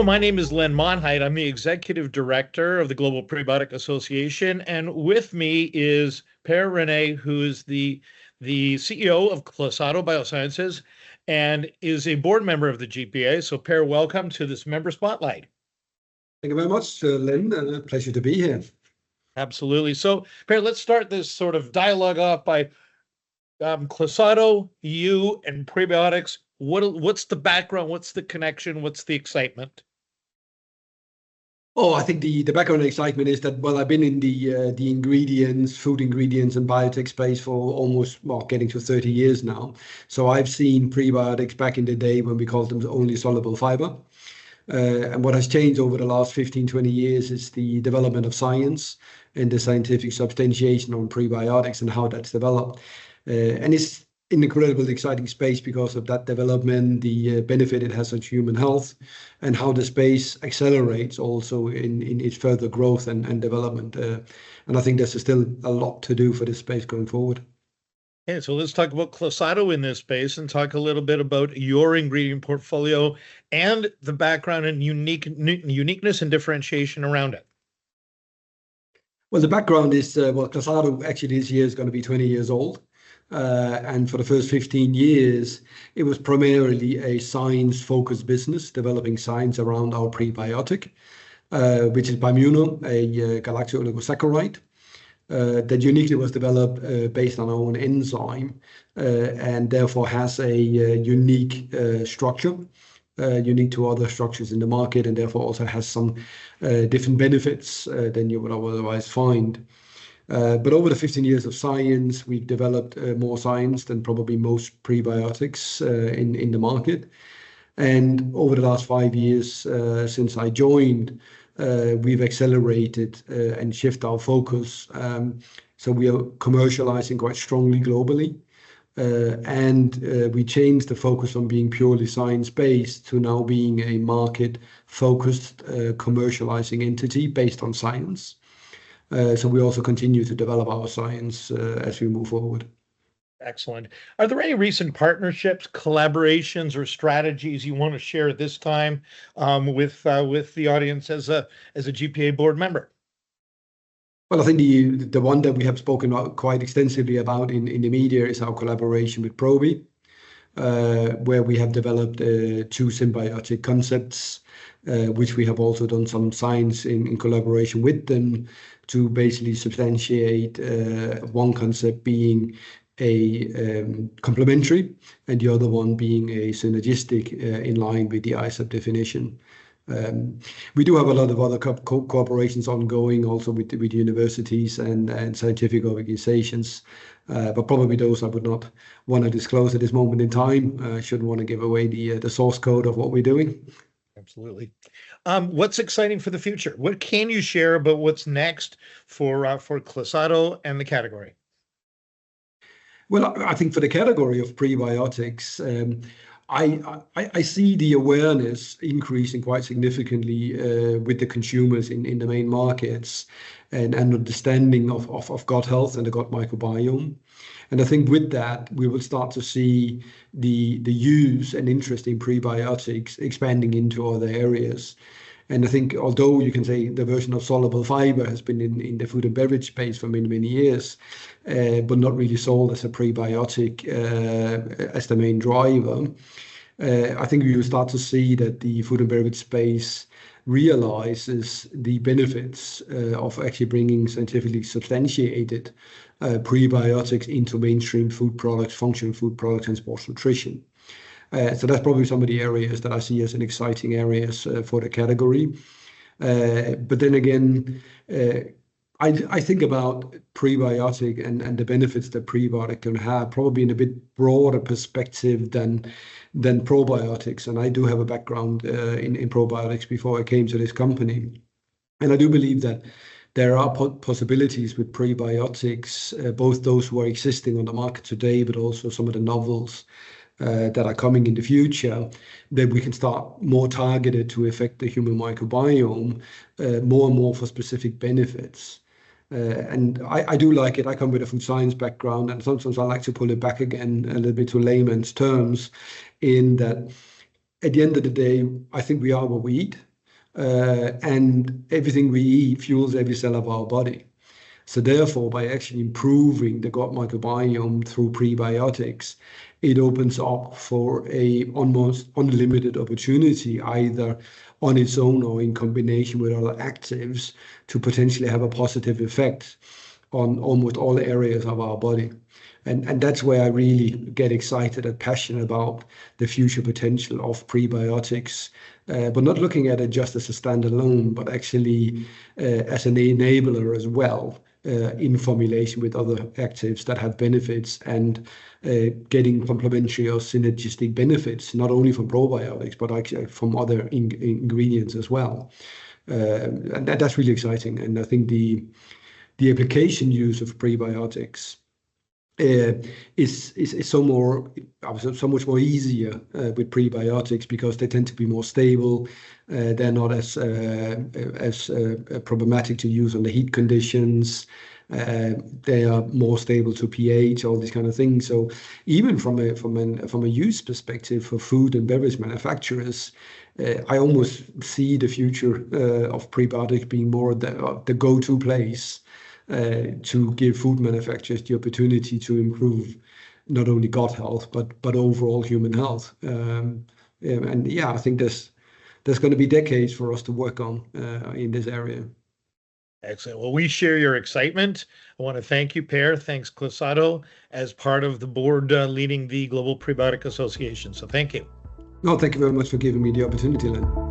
Hello, my name is Len Monheit. I'm the Executive Director of the Global Prebiotic Association, and with me is Rehne, who is the CEO of Clasado Biosciences and is a board member of the GPA. So, welcome to this member spotlight. Thank you very much, Len. A pleasure to be here. Absolutely. So, let's start this sort of dialogue off by Clasado, you, and Prebiotics. What's the background? What's the connection? What's the excitement? Oh, I think the background excitement is that, well, I've been in the ingredients, food ingredients and biotech space for almost, well, getting to 30 years now. So I've seen prebiotics back in the day when we called them only soluble fiber. And what has changed over the last 15, 20 years is the development of science and the scientific substantiation on prebiotics and how that's developed. And it's an incredibly exciting space because of that development, the benefit it has on human health, and how the space accelerates also in its further growth and development. And I think there's still a lot to do for this space going forward. Okay, so let's talk about Clasado in this space and talk a little bit about your ingredient portfolio and the background and uniqueness and differentiation around it. Well, the background is, Clasado actually this year is going to be 20 years old. And for the first 15 years, it was primarily a science-focused business, developing science around our prebiotic, which is Bimuno, a galacto-oligosaccharide that uniquely was developed based on our own enzyme and therefore has a unique structure, unique to other structures in the market, and therefore also has some different benefits than you would otherwise find. But over the 15 years of science, we've developed more science than probably most prebiotics in the market. And over the last 5 years since I joined, we've accelerated and shifted our focus. So we are commercializing quite strongly globally. And we changed the focus from being purely science-based to now being a market-focused commercializing entity based on science. So we also continue to develop our science as we move forward. Excellent. Are there any recent partnerships, collaborations, or strategies you want to share at this time with the audience as a GPA board member? Well, I think the one that we have spoken quite extensively about in the media is our collaboration with Probi, where we have developed two symbiotic concepts, which we have also done some science in collaboration with them to basically substantiate one concept being a complementary and the other one being a synergistic in line with the ISAB definition. We do have a lot of other cooperations ongoing also with universities and scientific organizations, but probably those I would not want to disclose at this moment in time. I shouldn't want to give away the source code of what we're doing. Absolutely. What's exciting for the future? What can you share about what's next for Clasado and the category? Well, I think for the category of prebiotics, I see the awareness increasing quite significantly with the consumers in the main markets and understanding of gut health and the gut microbiome. And I think with that, we will start to see the use and interest in prebiotics expanding into other areas. And I think although you can say the version of soluble fiber has been in the food and beverage space for many, many years, but not really sold as a prebiotic as the main driver, I think we will start to see that the food and beverage space realizes the benefits of actually bringing scientifically substantiated prebiotics into mainstream food products, functional food products, and sports nutrition. So that's probably some of the areas that I see as an exciting areas for the category. But then again, I think about prebiotic and the benefits that prebiotic can have probably in a bit broader perspective than probiotics. And I do have a background in probiotics before I came to this company. And I do believe that there are possibilities with prebiotics, both those who are existing on the market today, but also some of the novels that are coming in the future, that we can start more targeted to affect the human microbiome more and more for specific benefits. And I do like it. I come with a food science background, and sometimes I like to pull it back again a little bit to layman's terms, in that at the end of the day, I think we are what we eat. and everything we eat fuels every cell of our body. So therefore, by actually improving the gut microbiome through prebiotics, it opens up for a almost unlimited opportunity, either on its own or in combination with other actives, to potentially have a positive effect on almost all areas of our body. And that's where I really get excited and passionate about the future potential of prebiotics, but not looking at it just as a standalone, but actually as an enabler as well, in formulation with other actives that have benefits, and getting complementary or synergistic benefits, not only from probiotics, but actually from other ingredients as well. And that's really exciting. And I think the application use of prebiotics is so much more easier with prebiotics, because they tend to be more stable. They're not as problematic to use under heat conditions. They are more stable to pH, all these kind of things. So even from a use perspective for food and beverage manufacturers, I almost see the future of prebiotics being more the go-to place to give food manufacturers the opportunity to improve not only gut health, but overall human health. And yeah, I think there's going to be decades for us to work on in this area. Excellent. Well, we share your excitement. I want to thank you, Per. Thanks, Clasado, as part of the board leading the Global Prebiotic Association. So thank you. No, thank you very much for giving me the opportunity, Len.